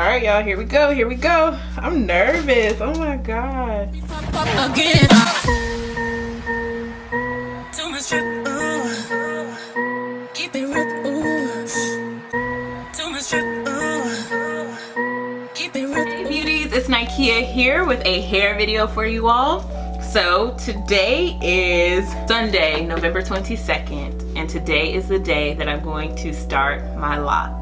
All right, y'all, here we go, here we go. I'm nervous, oh my God. Again. Too much drip, ooh. Keep it real, ooh. Too much drip, ooh. Keep it real. Hey beauties, it's Nikea here with a hair video for you all. So today is Sunday, November 22nd, and today is the day that I'm going to start my locks.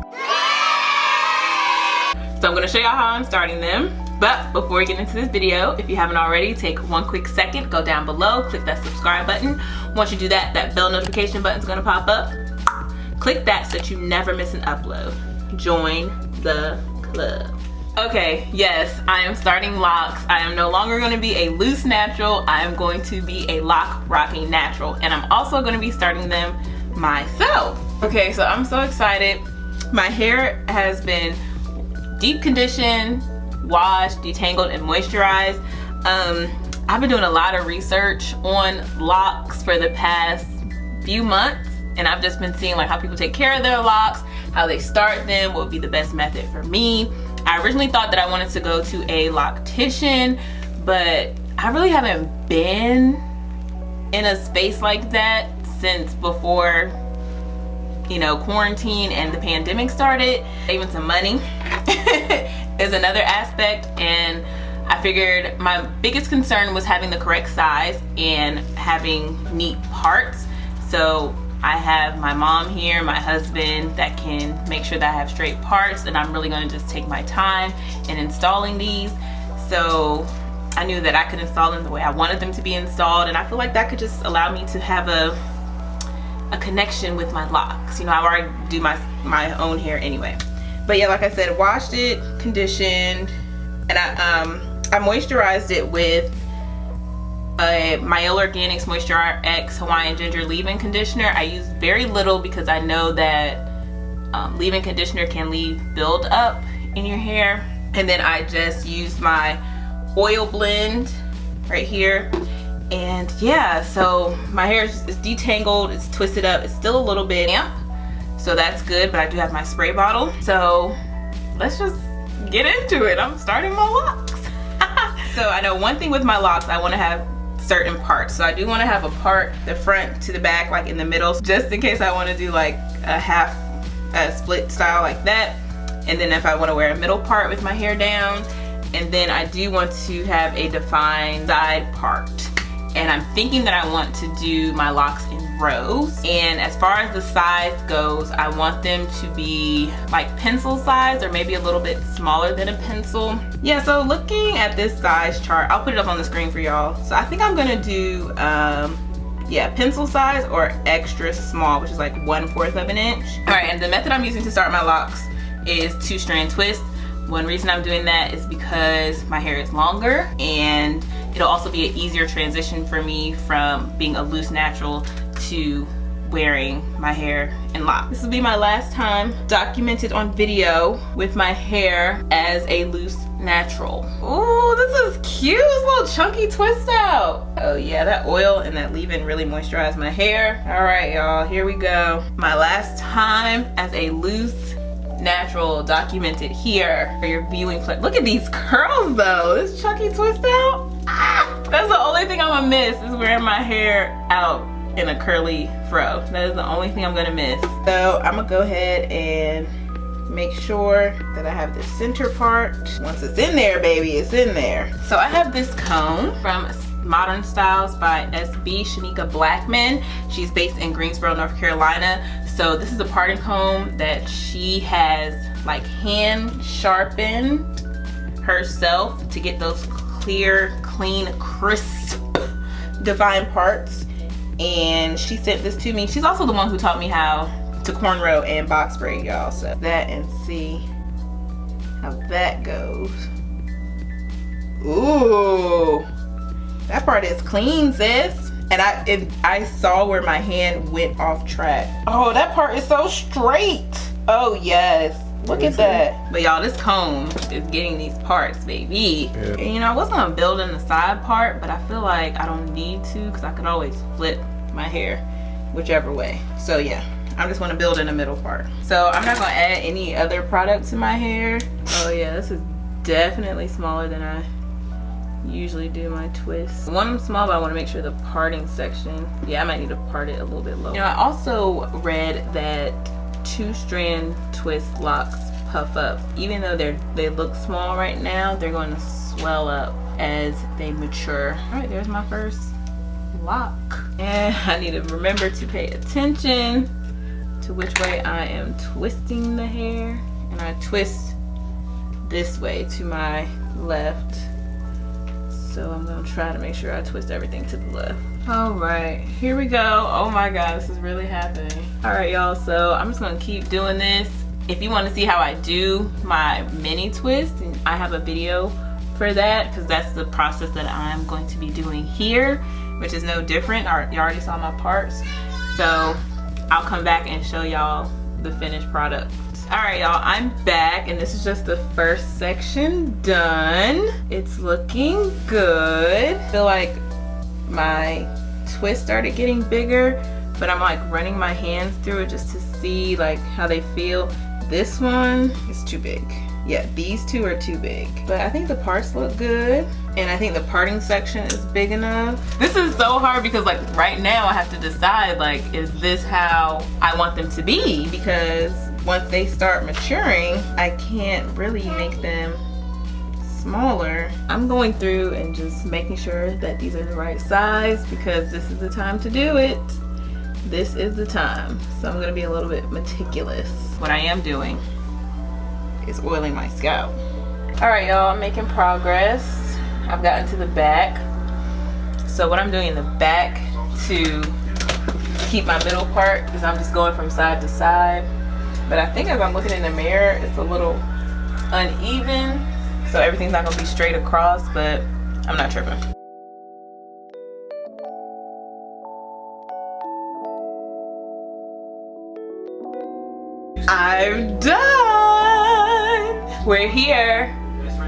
So I'm gonna show y'all how I'm starting them. But before we get into this video, if you haven't already, take one quick second, go down below, click that subscribe button. Once you do that, that bell notification button is gonna pop up. Click that so that you never miss an upload. Join the club. Okay, yes, I am starting locks. I am no longer gonna be a loose natural. I am going to be a lock rocking natural. And I'm also gonna be starting them myself. Okay, so I'm so excited. My hair has been deep conditioned, washed, detangled, and moisturized. I've been doing a lot of research on locks for the past few months, and I've just been seeing like how people take care of their locks, how they start them, what would be the best method for me. I originally thought that I wanted to go to a loctician, but I really haven't been in a space like that since before, you know, quarantine and the pandemic started. Saving some money is another aspect, and I figured my biggest concern was having the correct size and having neat parts. So I have my mom here, my husband, that can make sure that I have straight parts, and I'm really gonna just take my time in installing these. So I knew that I could install them the way I wanted them to be installed, and I feel like that could just allow me to have a connection with my locks. You know, I already do my own hair anyway. But yeah, like I said, washed it, conditioned, and I moisturized it with my Organics Moisture X Hawaiian Ginger leave-in conditioner. I used very little because I know that leave-in conditioner can leave build up in your hair. And then I just used my oil blend right here. And yeah, so my hair is detangled, it's twisted up, it's still a little bit damp, so that's good, but I do have my spray bottle. So let's just get into it. I'm starting my locks. So I know one thing with my locks, I want to have certain parts. So I do want to have a part, the front to the back, like in the middle, just in case I want to do like a half split style like that. And then if I want to wear a middle part with my hair down, and then I do want to have a defined side part. And I'm thinking that I want to do my locks in rows. And as far as the size goes, I want them to be like pencil size, or maybe a little bit smaller than a pencil. Yeah, so looking at this size chart, I'll put it up on the screen for y'all. So I think I'm gonna do, yeah, pencil size or extra small, which is like 1/4 of an inch. All right, and the method I'm using to start my locks is 2-strand twist. One reason I'm doing that is because my hair is longer, and it'll also be an easier transition for me from being a loose natural to wearing my hair in locks. This will be my last time documented on video with my hair as a loose natural. Ooh, this is cute. This little chunky twist out. Oh yeah, that oil and that leave-in really moisturized my hair. All right, y'all, here we go. My last time as a loose natural documented here for your viewing pleasure. Look at these curls though. This chunky twist out. Ah, that's the only thing I'm gonna miss, is wearing my hair out in a curly fro. That is the only thing I'm gonna miss. So I'm gonna go ahead and make sure that I have the center part. Once it's in there, baby, it's in there. So I have this comb from Modern Styles by SB Shanika Blackman. She's based in Greensboro, North Carolina. So this is a parting comb that she has like hand sharpened herself to get those clear, clean, crisp, defined parts. And she sent this to me. She's also the one who taught me how to cornrow and box braid, y'all. So that, and see how that goes. Ooh, that part is clean, sis. And I saw where my hand went off track. Oh, that part is so straight. Oh yes, look at that. But y'all, this comb is getting these parts, baby. Yeah. And, you know, I was gonna build in the side part, but I feel like I don't need to, because I could always flip my hair whichever way. So yeah, I just want to build in the middle part. So I'm not gonna add any other product to my hair. Oh yeah, this is definitely smaller than I usually do my twists. One small, but I want to make sure the parting section, yeah, I might need to part it a little bit lower. You know, I also read that 2-strand twist locks puff up. Even though they look small right now, they're going to swell up as they mature. All right, there's my first lock. And I need to remember to pay attention to which way I am twisting the hair. And I twist this way to my left. So I'm gonna try to make sure I twist everything to the left. All right, here we go. Oh my God, this is really happening. All right, y'all, so I'm just gonna keep doing this. If you wanna see how I do my mini twist, I have a video for that, because that's the process that I'm going to be doing here, which is no different. You already saw my parts. So I'll come back and show y'all the finished product. All right, y'all, I'm back, and this is just the first section done. It's looking good. I feel like my twist started getting bigger, but I'm like running my hands through it just to see like how they feel. This one is too big. Yeah, these two are too big, but I think the parts look good, and I think the parting section is big enough. This is so hard because like right now I have to decide, like, is this how I want them to be? Because once they start maturing, I can't really make them smaller. I'm going through and just making sure that these are the right size, because this is the time to do it. This is the time. So I'm gonna be a little bit meticulous. What I am doing is oiling my scalp. All right, y'all, I'm making progress. I've gotten to the back. So what I'm doing in the back to keep my middle part is I'm just going from side to side. But I think as I'm looking in the mirror, it's a little uneven. So everything's not gonna be straight across, but I'm not tripping. I'm done. We're here.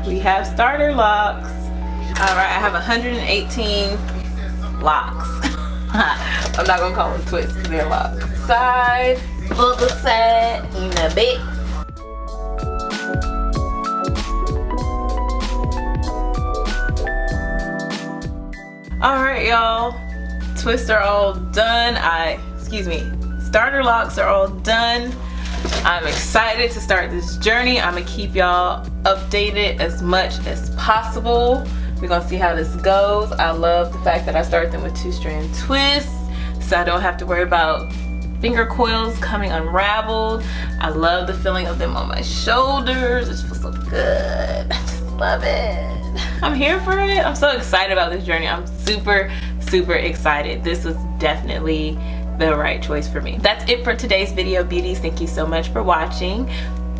We have starter locks. All right, I have 118 locks. I'm not gonna call them twists because they're locks. Side, other side, in a bit. All right, y'all. Twists are all done. Starter locks are all done. I'm excited to start this journey. I'm gonna keep y'all updated as much as possible. We're gonna see how this goes. I love the fact that I started them with 2-strand twists, so I don't have to worry about finger coils coming unraveled. I love the feeling of them on my shoulders. It just feels so good. I just love it. I'm here for it. I'm so excited about this journey. I'm super, super excited. This was definitely the right choice for me. That's it for today's video, beauties. Thank you so much for watching.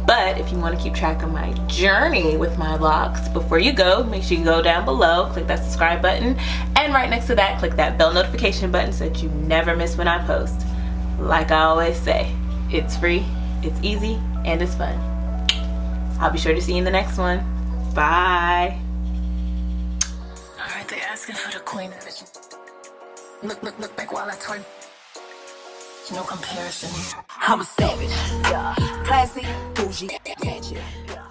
But if you want to keep track of my journey with my locks, before you go, make sure you go down below, click that subscribe button, and right next to that, click that bell notification button so that you never miss when I post. Like I always say, it's free, it's easy, and it's fun. I'll be sure to see you in the next one. Bye. Alright, they asking for the queen. Look back while I turn. No comparison. I'm a savage. Yeah. Classy, bougie, gadget. Yeah.